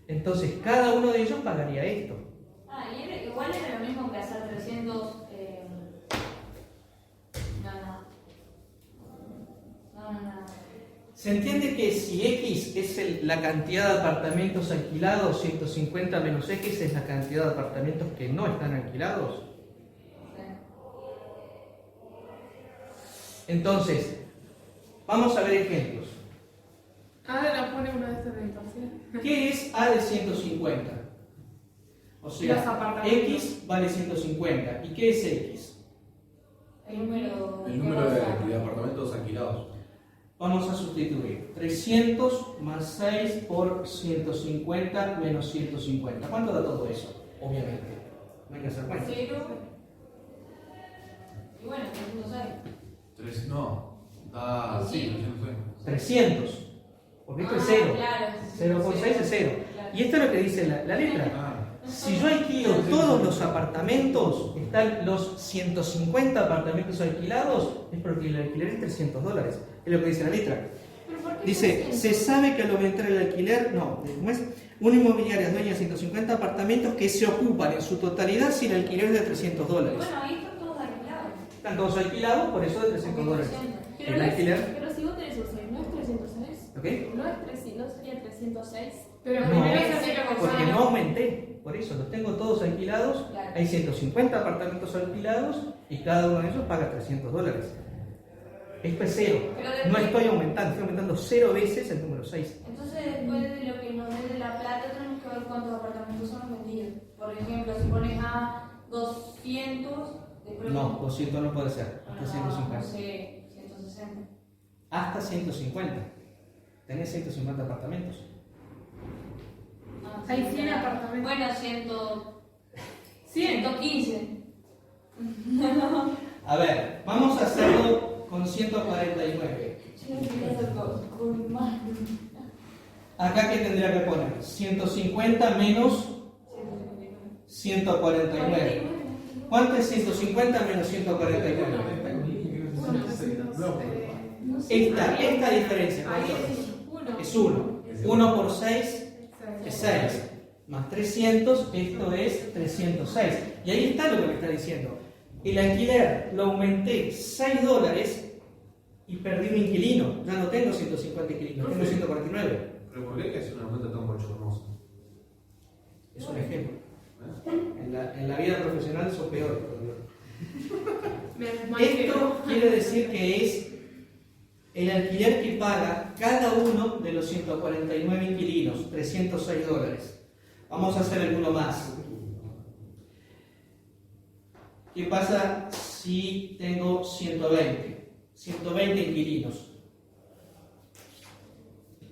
Entonces cada uno de ellos pagaría esto. Y igual era lo mismo que hacer 300. No. ¿Se entiende que si X es la cantidad de apartamentos alquilados, 150 menos X es la cantidad de apartamentos que no están alquilados? Entonces, vamos a ver ejemplos. Ahora nos pone uno de estos de imparcial. ¿Qué es A de 150? O Los sea, apartamentos. X vale 150. ¿Y qué es X? El número de apartamentos alquilados. Vamos a sustituir 300 más 6 por 150 menos 150. ¿Cuánto da todo eso? Obviamente. No hay que hacer cuenta. 0. Y bueno, 306. No, da. Sí, 300. Porque esto es 0. Claro. 0 por 6 es 0. Claro. Y esto es lo que dice la letra. Ah, Si yo alquilo todos los apartamentos, están los 150 apartamentos alquilados, es porque el alquiler es $300. Es lo que dice la letra. ¿Pero por qué Dice, 300? se sabe que al aumentar el alquiler, no, ¿cómo es? Una inmobiliaria es dueña de 150 apartamentos que se ocupan en su totalidad si el alquiler es de $300. Bueno, ahí están todos alquilados. Están todos alquilados, por eso de $300. Pero, El no es- alquiler, pero si vos tenés un 6, ¿no es 306? ¿ok? ¿No es 300, no sería 306? Pero No, primero se hace lo que Porque sea. no aumenté, por eso los tengo todos alquilados. Claro. Hay 150 apartamentos alquilados y cada uno de ellos paga $300. Esto es 0. Pero No después- estoy aumentando, estoy aumentando 0 veces el número 6. Entonces, después de lo que nos dé de la plata, tenemos que ver cuántos apartamentos son vendidos. Por ejemplo, si pones a 200, después No, 200 no puede ser, hasta 150. no sé, 160. Hasta 150. Tenés 150 apartamentos. Ah, Hay sí, 100 ya. apartamentos. Bueno, 100. 115. A ver, vamos a hacerlo con 149. Acá, ¿qué tendría que poner? 150 menos 149. ¿Cuánto es 150 menos 149? Esta diferencia, ¿cuánto es? Es 1. 1 por 6 es 6. Más 300, esto es 306. Y ahí está lo que me está diciendo. El alquiler lo aumenté $6 y perdí un inquilino. Ya no tengo 150 inquilinos, tengo 149. ¿Pero por qué es una cuenta tan bochornosa? Es un ejemplo. En la vida profesional eso es peor. Menos mal que Esto no. quiere decir que es el alquiler que paga cada uno de los 149 inquilinos, $306. Vamos a hacer alguno más. ¿Qué pasa si tengo 120? 120 inquilinos.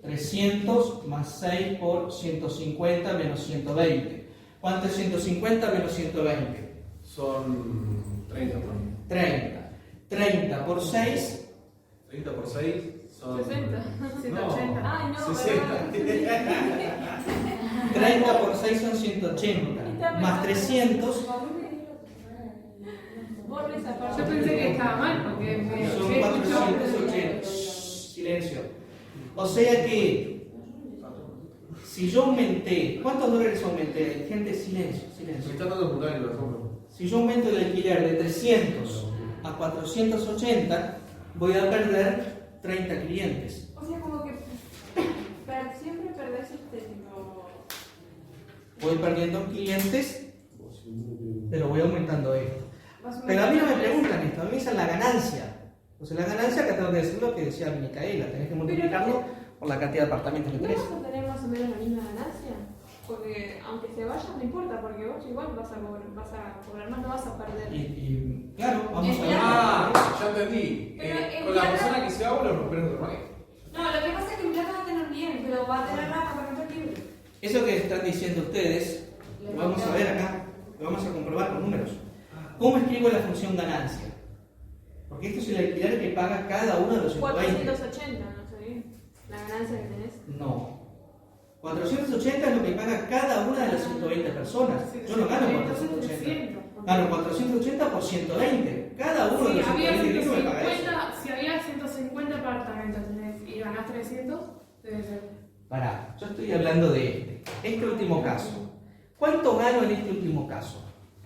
300 más 6 por 150 menos 120. ¿Cuánto es 150 menos 120? Son 30 por 30. 30 por 6. 30 por 6 son. 60. 180. Ay, no, 60. 30 por 6 son 180. Más 300 Borra esa parte. Yo pensé que estaba mal porque me son he 480. Silencio. O sea que si yo aumenté, ¿cuántos dólares aumenté? Gente, silencio, Me silencio. está dando puntaje la sombra. Si yo aumento el alquiler de 300 a 480, voy a perder 30 clientes. O sea, como que siempre perdés tipo. Voy perdiendo clientes, pero voy aumentando esto. Más o Pero a mí no me menos. preguntan esto, a mí me dicen la ganancia. Entonces la ganancia, acá tengo que decir lo que decía Micaela, tenés que multiplicarlo por la cantidad de apartamentos que ¿No tenés. vas a tener más o menos la misma ganancia? Porque aunque se vaya no importa, porque vos igual vas a cobrar más, no vas a perder. Y claro, vamos a ver. Ah, ya entendí. Pero en Con la plata- persona que se va, los recuperan de pague. No, lo que pasa es que en plata va a tener bien, pero va a tener más apartamentos libres. Eso que están diciendo ustedes, lo vamos a ver acá, lo vamos a comprobar con números. ¿Cómo escribo la función ganancia? Porque esto es el alquiler que paga cada uno de los 120. 480, no sé bien. La ganancia que tenés. No. 480 es lo que paga cada una de las 120 personas. Yo no gano 480. Gano 480 por 120. Cada uno de Si los había 120 me paga eso. 150, si había 150 apartamentos y ganás 300, debe ser. Pará, yo estoy hablando de este último caso. ¿Cuánto gano en este último caso?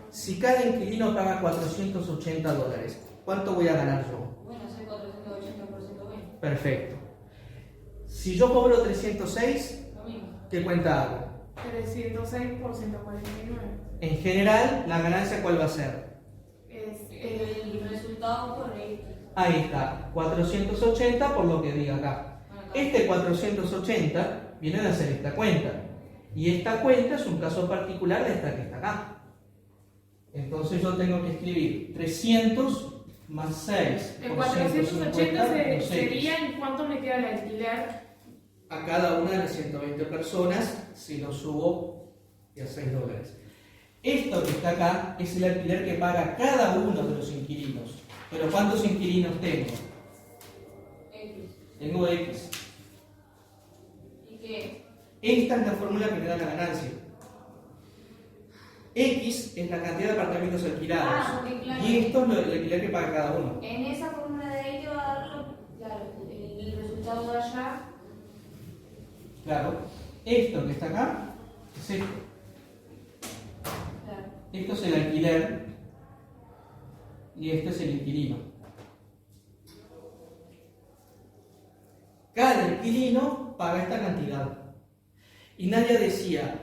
Si cada inquilino paga $480, ¿cuánto voy a ganar yo? Bueno, soy 480 por 120. Perfecto. Si yo cobro 306, Lo mismo. ¿qué cuenta hago? 306 por 149. En general, ¿la ganancia cuál va a ser? Es El resultado por X. Ahí está, 480 por lo que diga acá. Este 480 viene de hacer esta cuenta. Y esta cuenta es un caso particular de esta que está acá. Entonces yo tengo que escribir 300 más 6 el por 480 150 menos sería X. en cuánto me queda el alquiler. A cada una de las 120 personas si lo subo y a $6. Esto que está acá es el alquiler que paga cada uno de los inquilinos. Pero ¿cuántos inquilinos tengo? X. Tengo X. ¿Y qué? Esta es la fórmula que me da la ganancia. X es la cantidad de apartamentos alquilados. Ah, ok, claro. Y esto es el alquiler que paga cada uno. En esa fórmula de ahí te va a dar claro, el resultado de allá. Claro. Esto que está acá es esto. Claro. Esto es el alquiler y este es el inquilino. Cada inquilino paga esta cantidad. Y Nadia decía,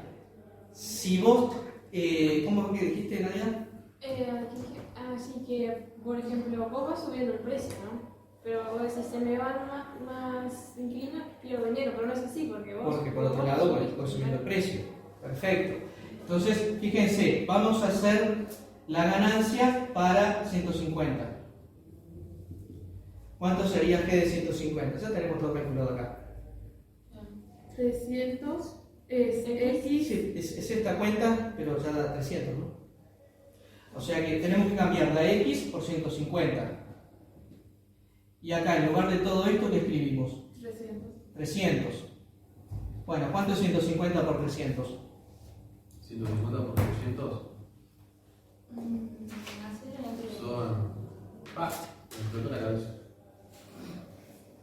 si vos, ¿cómo fue que dijiste, Nadia? Así que, por ejemplo, vos vas subiendo el precio, ¿no? Pero vos decís, se me van más inquilinos, pierdo dinero, pero no es así, porque vos... Porque por otro vos lado subís, voy subiendo el precio. Perfecto. Entonces, fíjense, vamos a hacer la ganancia para 150. ¿Cuánto sería G de 150? Ya tenemos todo calculado acá. 300 es X. Sí, es esta cuenta, pero ya da 300, ¿no? O sea que tenemos que cambiar la X por 150. Y acá, en lugar de todo esto, ¿qué escribimos? 300. 300. Bueno, ¿cuánto es 150 por 300? 150 por 300 Así son. Ah, me explotó la cabeza.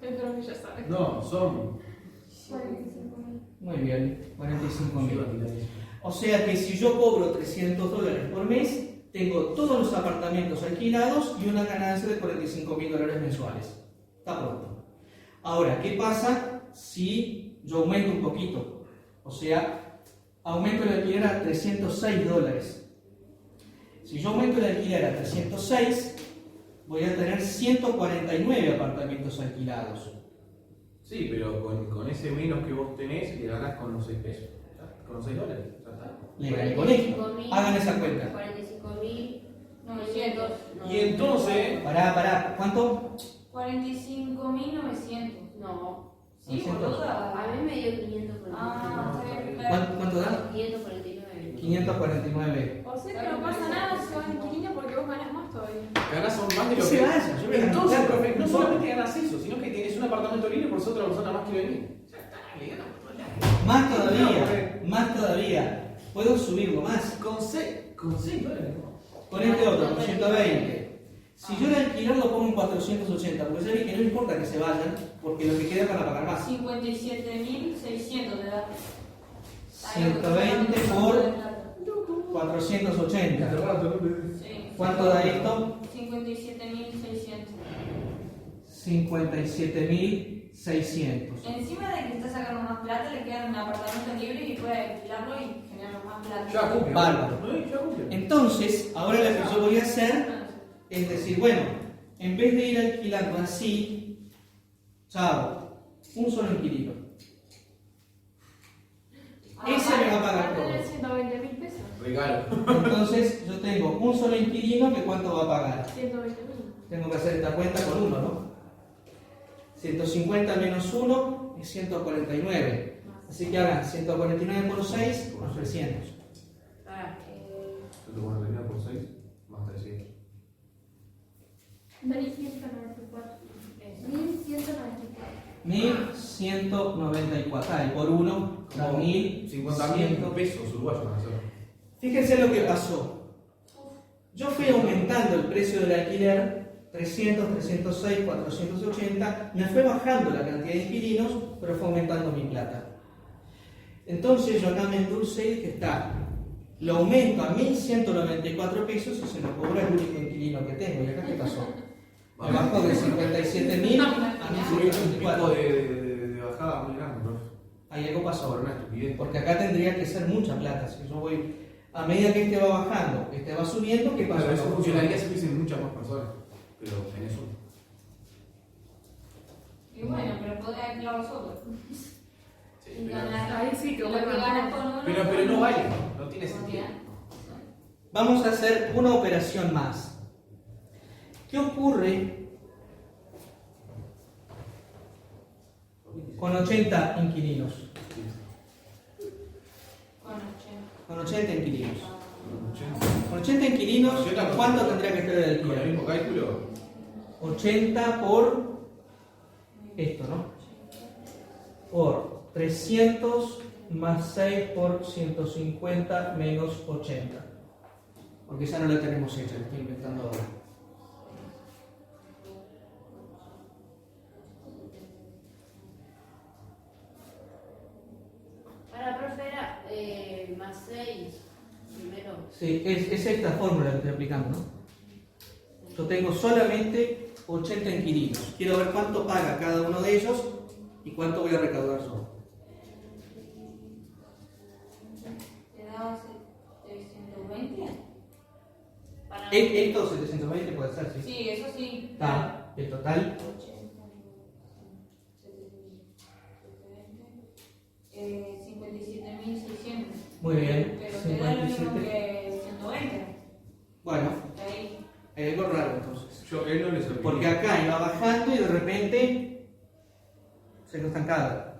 Yo creo que ya sabes. No, son. 45.000. Muy bien, 45.000. Iba a tirar eso. O sea que si yo cobro $300 por mes, tengo todos los apartamentos alquilados y una ganancia de $45.000 mensuales. Está pronto. Ahora, ¿qué pasa si yo aumento un poquito? O sea, aumento el alquiler a $306. Si yo aumento el alquiler a 306, voy a tener 149 apartamentos alquilados. Sí, pero con ese menos que vos tenés, le ganás con los 6 pesos. Con los $6. Ya está. Le gané con esto. Hagan esa cuenta. 45.900. Y entonces. Pará. ¿Cuánto? 45.900. No, Sí, 900. boluda. a mí me dio 549. Ah, está bien. ¿Cuánto da? 549. 549. O sea que no pasa nada si se va de inquilino porque vos ganás más todavía. Ganás aún más de Que lo se que. vaya, yo voy a ganar Entonces, plata. profe, no solamente ganas eso, sino que tienes un apartamento libre por ser otra persona más que venir. Ya está, le ganas por todos lados. Más todavía. Puedo subirlo más. Con 6 $6. Con este otro, con 120. Si yo el alquiler lo pongo en 480, porque ya vi que no importa que se vayan, porque lo que queda para pagar más. 57.600 de da. 120 por 480. Sí. ¿Cuánto da esto? 57.600. 57.600. Encima de que está sacando más plata, le queda un apartamento libre y puede alquilarlo y generar más plata. Ya cumple. Bárbaro. Ya cumple. Entonces, ahora lo que yo voy a hacer es decir, bueno, en vez de ir alquilando así, chao, un solo inquilino. Ese me va a Va pagar a tener todo. 120.000 pesos. Regalo. Entonces, yo tengo un solo inquilino que ¿cuánto va a pagar? 120.000. Tengo que hacer esta cuenta con uno, ¿no? 150 menos 1 es 149. Así que hagan 149 por 6 más 300. Ah, 149 por 6 más 300. 1.194. 1194. 1194. Ah, y por 1 da 50.000 pesos uruguayos van a ser. Fíjense lo que pasó. Yo fui aumentando el precio del alquiler, 300, 306, 480, me fue bajando la cantidad de inquilinos, pero fue aumentando mi plata. Entonces yo acá me endulcé y que está, lo aumento a 1.194 pesos y se lo cobra el único inquilino que tengo. ¿Y acá qué pasó? Me bajó de 57.000 a Un pico 1.194. de bajada muy grande, profe. Ahí algo pasó. Por una estupidez. Porque acá tendría que ser mucha plata. Si yo voy, a medida que este va bajando, este va subiendo, ¿qué pasa? Claro, eso funcionaría si hubiesen muchas más personas. Pero en eso. Y bueno, pero podés alquilarlo solo. Sí, Y pero, ganar. Ahí sí que Lo que vuelvan ganas todos. con uno. pero no vale. No tiene sentido. Vamos a hacer una operación más. ¿Qué ocurre con 80 inquilinos? Con 80. Con 80 inquilinos. 80. Con 80 inquilinos, 80 ¿cuánto tendría que estar el Con el alquiler? mismo cálculo. 80 por esto, ¿no? Por 300 más 6 por 150 menos 80. Porque esa no la tenemos hecha, la estoy inventando ahora. para profe era más 6 primero. Sí, es esta fórmula que estoy aplicando, ¿no? Yo tengo solamente 80 inquilinos. Quiero ver cuánto paga cada uno de ellos y cuánto voy a recaudar yo. ¿Te da 720? Para Esto 720 puede ser, sí. Sí, eso sí. Está, el total. 57.600. Muy acá iba bajando y de repente se quedó estancado.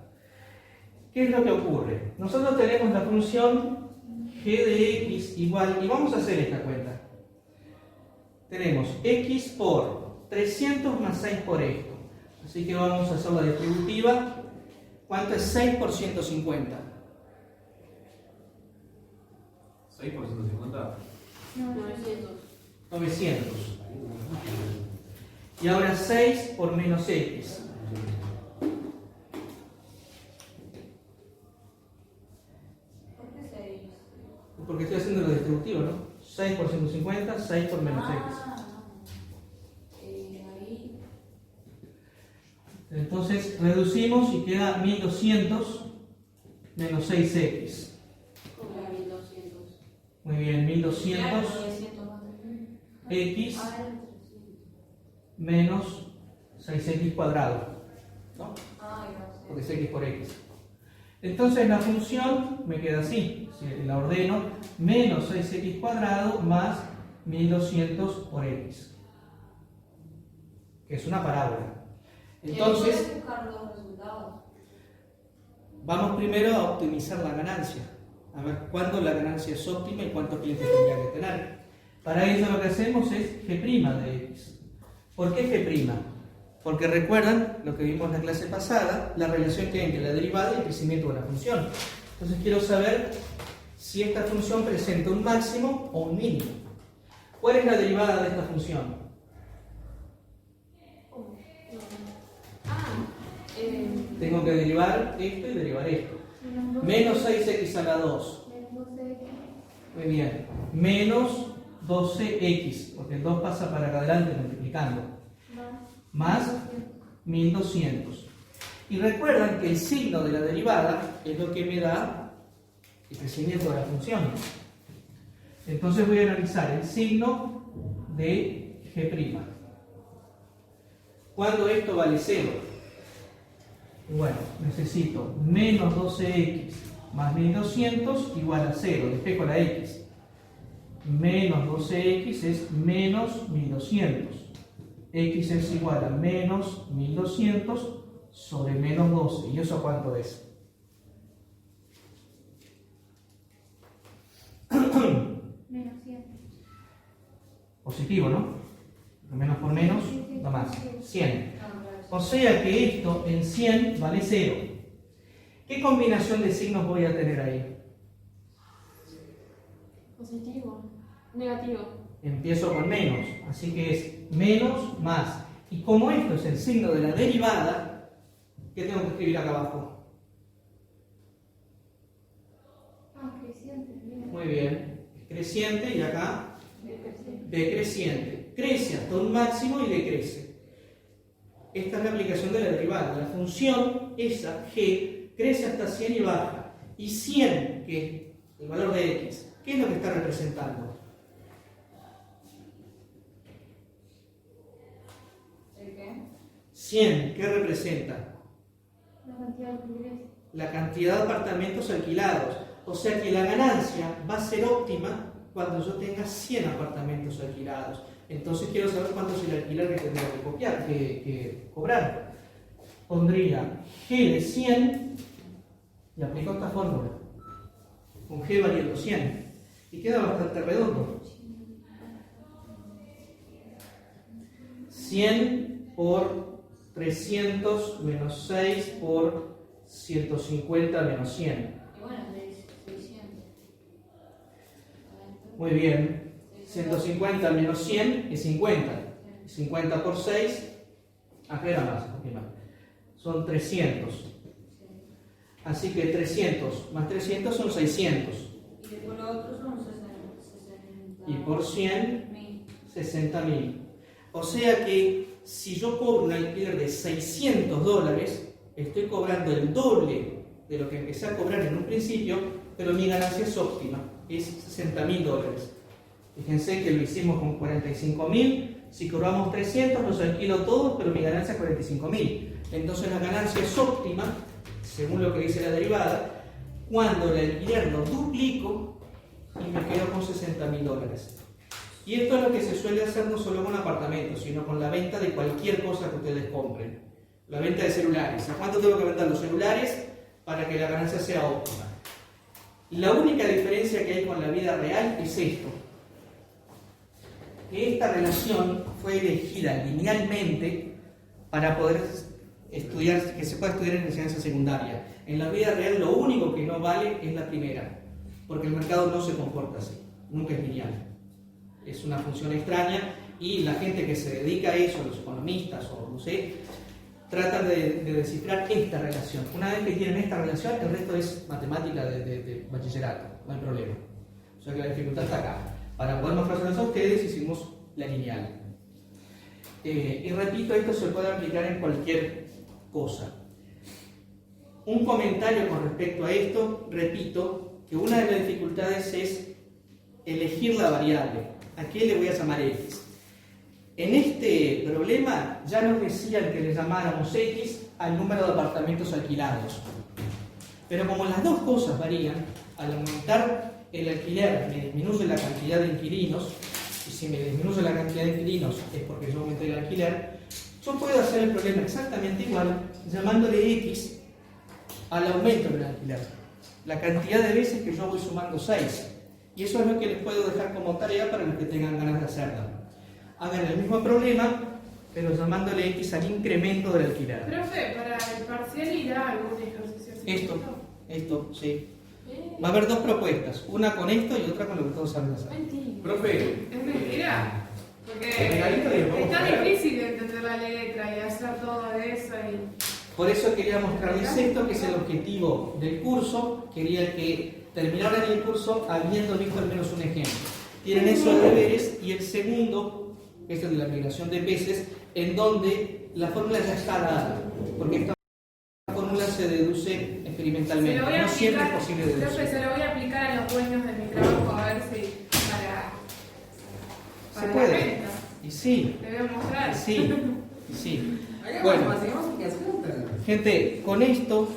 ¿Qué es lo que ocurre? Nosotros tenemos la función g de x igual, y vamos a hacer esta cuenta. Tenemos x por 300 más 6 por esto. Así que vamos a hacer la distributiva. ¿Cuánto es 6 por 150? 6 por 150. 900. 900. Y ahora 6 por menos x. ¿Por qué 6? Porque estoy haciendo lo distributivo, ¿no? 6 por 150, 6 por menos x. Ahí. Entonces reducimos y queda 1200 menos 6x. Como 1200. Muy bien, 1200 900 más 3.000. x Ah, era 300. menos 6x cuadrado, ¿no? Ah, iba a ser. Porque es x por x. Entonces la función me queda así, si la ordeno, menos 6x cuadrado más 1200 por x, que es una parábola. Entonces, ¿Puedes buscar los resultados? vamos primero a optimizar la ganancia, a ver cuándo la ganancia es óptima y cuántos clientes tendría que tener. Para ello lo que hacemos es g' de x. ¿Por qué g'? Porque recuerdan lo que vimos en la clase pasada, la relación que hay entre la derivada y el crecimiento de la función. Entonces quiero saber si esta función presenta un máximo o un mínimo. ¿Cuál es la derivada de esta función? Tengo que derivar esto y derivar esto. Menos 6x a la 2. Muy bien. Menos 12x, porque el 2 pasa para acá adelante multiplicando. Más 1200. Y recuerdan que el signo de la derivada es lo que me da el crecimiento de la función. Entonces voy a analizar el signo de g'. ¿Cuándo esto vale 0? Bueno, necesito menos 12x más 1200 igual a 0. Despejo la x. Menos 12x es menos 1200. X es igual a menos 1200 sobre menos 12. ¿Y eso cuánto es? Menos 100. Positivo, ¿no? Menos por menos da más. 100. No, claro. O sea que esto en 100 vale 0. ¿Qué combinación de signos voy a tener ahí? Positivo. Negativo. Empiezo con menos, así que es menos más. Y como esto es el signo de la derivada, ¿qué tengo que escribir acá abajo? Ah, creciente. Muy bien, es creciente y acá decreciente. Crece hasta un máximo y decrece. Esta es la aplicación de la derivada. La función, esa g, crece hasta 100 y baja. Y 100, que es el valor de x, ¿qué es lo que está representando? ¿El qué? 100, ¿qué representa? La cantidad de ingresos. La cantidad de apartamentos alquilados. O sea que la ganancia va a ser óptima cuando yo tenga 100 apartamentos alquilados. Entonces quiero saber cuánto es el alquiler que tendría que copiar, que cobrar. Pondría g de 100 y aplico esta fórmula. Con g valiendo 100. Y queda bastante redondo. 100 por 300 menos 6 por 150 menos 100. Y bueno, 600. Muy bien. 150 menos 100 es 50. 50 por 6, acá era más, aquí más. Son 300. Así que 300 más 300 son 600. Y después los otros son 60. Y por 100, 1000. 60.000. O sea que si yo cobro un alquiler de $600, estoy cobrando el doble de lo que empecé a cobrar en un principio, pero mi ganancia es óptima, es $60.000. Fíjense que lo hicimos con 45.000, si cobramos 300 los alquilo todos, pero mi ganancia es 45.000. Entonces la ganancia es óptima, según lo que dice la derivada, cuando el alquiler lo duplico y me quedo con $60.000. Y esto es lo que se suele hacer no solo con apartamentos, sino con la venta de cualquier cosa que ustedes compren. La venta de celulares. ¿A cuánto tengo que vender los celulares para que la ganancia sea óptima? La única diferencia que hay con la vida real es esto. Que esta relación fue elegida linealmente para poder estudiar, que se pueda estudiar en enseñanza secundaria. En la vida real lo único que no vale es la primera, porque el mercado no se comporta así, nunca es lineal. Es una función extraña y la gente que se dedica a eso, los economistas o no sé, tratan de descifrar esta relación. Una vez que tienen esta relación, el resto es matemática de bachillerato, no hay problema. O sea que la dificultad está acá. Para poder mostrárselos a ustedes hicimos la lineal. Y repito, esto se puede aplicar en cualquier cosa. Un comentario con respecto a esto, repito, que una de las dificultades es elegir la variable. ¿A qué le voy a llamar X? En este problema ya nos decían que le llamáramos X al número de apartamentos alquilados. Pero como las dos cosas varían, al aumentar el alquiler me disminuye la cantidad de inquilinos, y si me disminuye la cantidad de inquilinos es porque yo aumenté el alquiler, yo puedo hacer el problema exactamente igual llamándole X al aumento del alquiler. La cantidad de veces que yo voy sumando 6. Y eso es lo que les puedo dejar como tarea para los que tengan ganas de hacerla. Hagan el mismo problema, pero llamándole X al incremento del alquiler. Profe, para el parcial irá algún ejercicio así. Esto, sí. Va a haber dos propuestas, una con esto y otra con lo que todos saben hacer. Mentira. Profe, Es mentira. Porque regalito le podemos está poner. difícil de entender la letra y hacer todo eso. Por eso quería mostrarles esto, que es el objetivo del curso. Quería que terminaran el curso habiendo visto al menos un ejemplo. Tienen esos deberes y el segundo, que es el de la migración de peces, en donde la fórmula ya está dada, porque esta fórmula se deduce experimentalmente. No siempre es posible deducir. Profe, se lo voy a aplicar a los dueños de mi trabajo a ver si para Se puede. la venta. Y sí, Le voy a mostrar. sí. Bueno, gente, con esto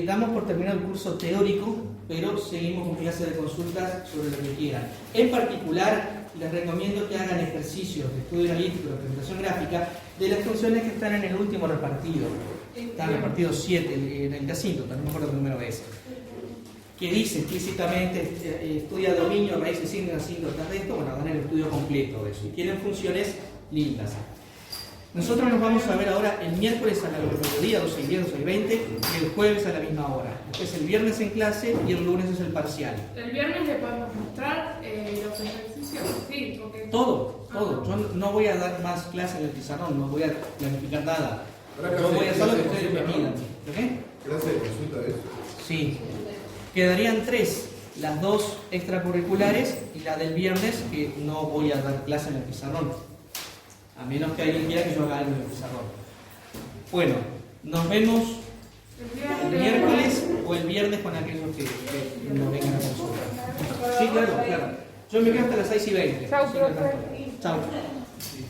damos por terminado el curso teórico, pero seguimos con clases de consultas sobre lo que quieran. En particular, les recomiendo que hagan ejercicios de estudio analítico y representación gráfica de las funciones que están en el último repartido. Está en el repartido 7, en el casino, no me acuerdo qué número es. Que dice explícitamente, estudia dominio, raíces, signos, asíntotas de esto. Bueno, hagan el estudio completo de eso. Y tienen funciones lindas. Nosotros nos vamos a ver ahora el miércoles a la mediodía, 12 y 10, 12 y 20, y el jueves a la misma hora. Después el viernes en clase y el lunes es el parcial. El viernes le podemos mostrar los ejercicios. Sí, porque... Todo. Yo no voy a dar más clases en el pizarrón, no voy a planificar nada. Yo voy a hacer lo que ustedes me pidan. ¿Lo qué? ¿Clase de consulta de eso? Sí. Quedarían 3, las 2 extracurriculares y la del viernes, que no voy a dar clase en el pizarrón. A menos que alguien quiera que yo haga algo en el pizarrón. Bueno, nos vemos el miércoles o el viernes con aquellos que no vengan a consulta. Sí, claro. Yo me quedo hasta las 6 y 20. Chau, profe. Chao. Sí.